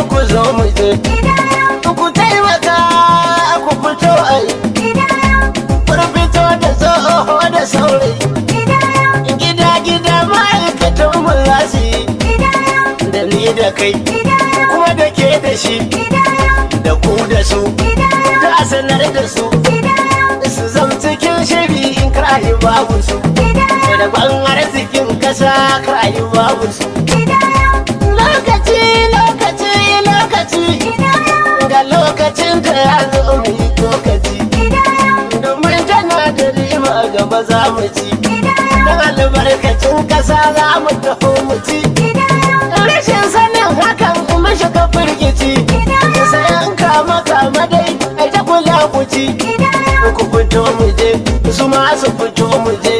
ku zo mu je ku taimaka ku fito ai fito da tsoho da saurayi gida ma'aikatan mu za su yi da ni da kai kuma da ke da shi da ku da su za a sanar da su su zam cikin shiri in karayi babu su da ban arzikin kasa karayi babu su lokaci ga lokacin da ya zo mu yi lokaci domin tana da riba gaba za mu ci don albarkacin kasa za mu taho mu ci rashin sanin hakan kuma shiga firgici sai an kama dai ai ta kula ku ci ku fito mu je su ma su fito mu je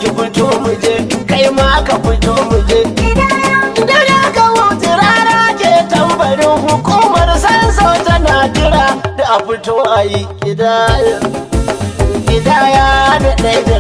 ki fito mu je kai ma ka fito mu je da ya ka wuce rara ke tambarin hukumar sanso tana jira da a fito a yi kidaya da ɗaya da